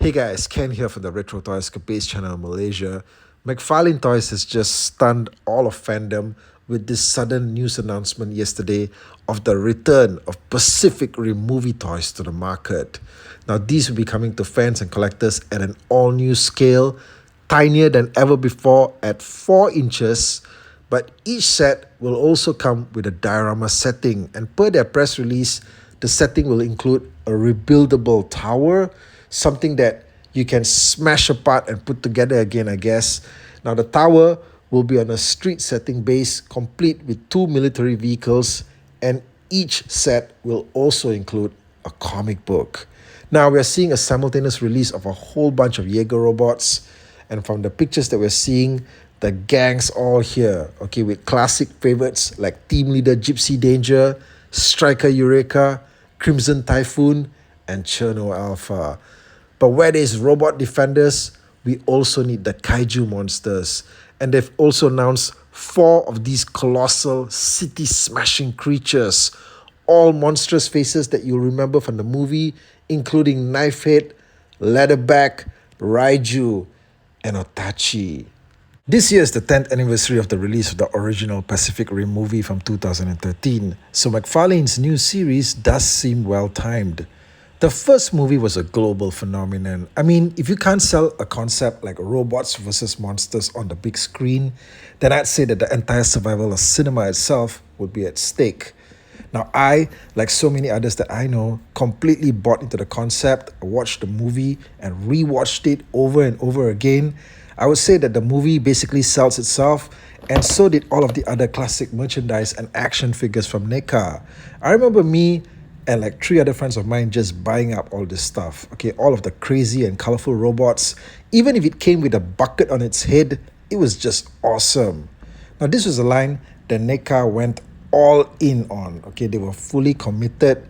Hey guys, Ken here for the Retro Toys Escapades channel in Malaysia. McFarlane Toys has just stunned all of fandom with this sudden news announcement yesterday of the return of Pacific Rim movie toys to the market. Now, these will be coming to fans and collectors at an all new scale, tinier than ever before at 4 inches. But each set will also come with a diorama setting, and per their press release, the setting will include a rebuildable tower, something that you can smash apart and put together again, I guess. Now, the tower will be on a street setting base, complete with 2 military vehicles, and each set will also include a comic book. Now, we are seeing a simultaneous release of a whole bunch of Jaeger robots, and from the pictures that we're seeing, the gang's all here, okay, with classic favorites like Team Leader Gypsy Danger, Striker Eureka, Crimson Typhoon, and Cherno Alpha. But where there's robot defenders, we also need the kaiju monsters. And they've also announced 4 of these colossal city-smashing creatures, all monstrous faces that you'll remember from the movie, including Knifehead, Leatherback, Raiju, and Otachi. This year is the 10th anniversary of the release of the original Pacific Rim movie from 2013, so McFarlane's new series does seem well timed. The first movie was a global phenomenon. I mean, if you can't sell a concept like robots versus monsters on the big screen, then I'd say that the entire survival of cinema itself would be at stake. Now, I, like so many others that I know, completely bought into the concept, watched the movie, and rewatched it over and over again. I would say that the movie basically sells itself, and so did all of the other classic merchandise and action figures from NECA. I remember me and like 3 other friends of mine just buying up all this stuff. Okay, all of the crazy and colorful robots. Even if it came with a bucket on its head, it was just awesome. Now, this was a line that NECA went all in on. Okay, they were fully committed,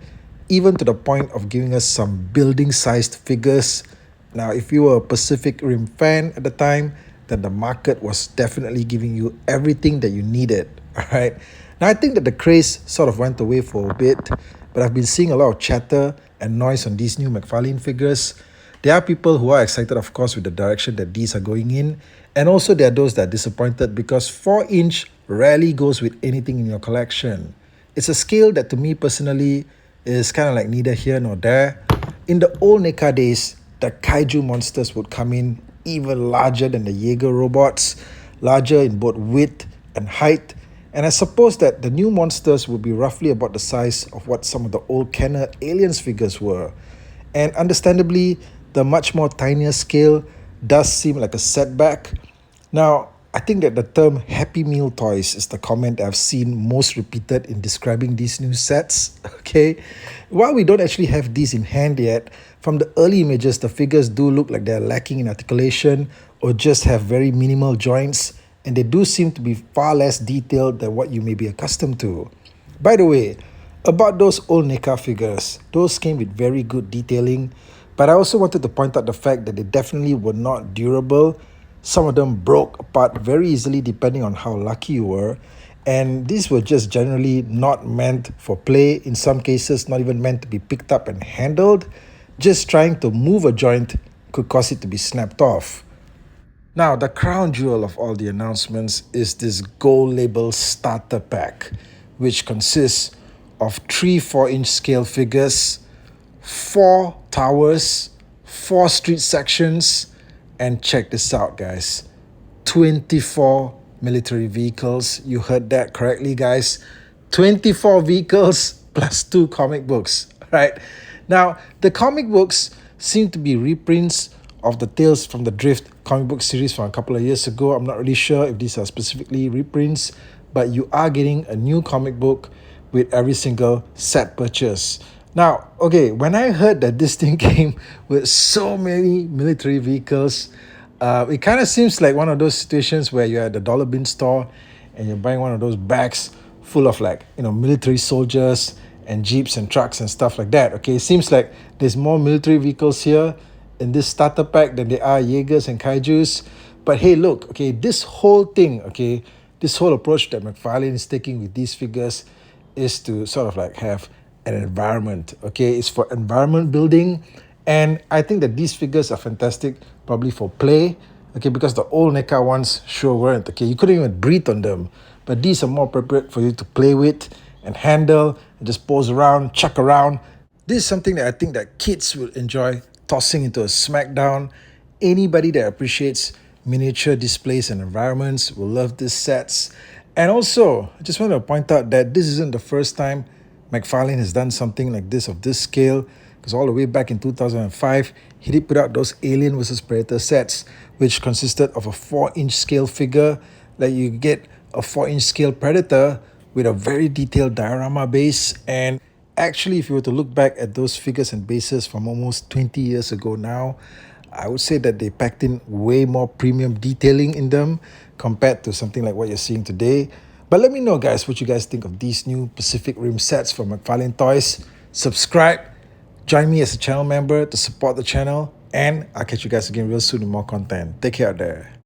even to the point of giving us some building-sized figures. Now, if you were a Pacific Rim fan at the time, then the market was definitely giving you everything that you needed. All right. Now, I think that the craze sort of went away for a bit, but I've been seeing a lot of chatter and noise on these new McFarlane figures. There are people who are excited, of course, with the direction that these are going in, and also there are those that are disappointed because 4-inch rarely goes with anything in your collection. It's a scale that, to me personally, is kind of like neither here nor there. In the old NECA days, the kaiju monsters would come in even larger than the Jaeger robots, larger in both width and height. And I suppose that the new monsters will be roughly about the size of what some of the old Kenner Aliens figures were. And understandably, the much more tinier scale does seem like a setback. Now, I think that the term Happy Meal toys is the comment I've seen most repeated in describing these new sets. Okay, while we don't actually have these in hand yet, from the early images, the figures do look like they're lacking in articulation or just have very minimal joints, and they do seem to be far less detailed than what you may be accustomed to. By the way, about those old NECA figures, those came with very good detailing, but I also wanted to point out the fact that they definitely were not durable. Some of them broke apart very easily depending on how lucky you were, and these were just generally not meant for play, in some cases not even meant to be picked up and handled. Just trying to move a joint could cause it to be snapped off. Now, the crown jewel of all the announcements is this gold label starter pack, which consists of 3 4-inch scale figures, 4 towers, 4 street sections, and check this out, guys, 24 military vehicles. You heard that correctly, guys. 24 vehicles plus 2 comic books, right? Now, the comic books seem to be reprints of the Tales from the Drift comic book series from a couple of years ago. I'm not really sure if these are specifically reprints, but you are getting a new comic book with every single set purchase. Now, okay, when I heard that this thing came with so many military vehicles, it kind of seems like one of those situations where you're at the dollar bin store and you're buying one of those bags full of military soldiers and jeeps and trucks and stuff like that. Okay, it seems like there's more military vehicles here in this starter pack than there are Jaegers and Kaijus. But hey, look, okay, this whole thing, okay, this whole approach that McFarlane is taking with these figures is to sort of like have an environment. Okay, it's for environment building, And I think that these figures are fantastic, probably for play, okay, because the old NECA ones sure weren't, okay. You couldn't even breathe on them. But these are more appropriate for you to play with and handle and just pose around, chuck around. This is something that I think that kids will enjoy tossing into a smackdown. Anybody that appreciates miniature displays and environments will love these sets. And also, I just want to point out that this isn't the first time McFarlane has done something like this of this scale, because all the way back in 2005, he did put out those Alien vs Predator sets, which consisted of a 4-inch scale figure. Like you get a 4-inch scale Predator with a very detailed diorama base. And actually, if you were to look back at those figures and bases from almost 20 years ago now, I would say that they packed in way more premium detailing in them compared to something like what you're seeing today. But let me know, guys, what you guys think of these new Pacific Rim sets from McFarlane Toys. Subscribe, join me as a channel member to support the channel, and I'll catch you guys again real soon with more content. Take care out there.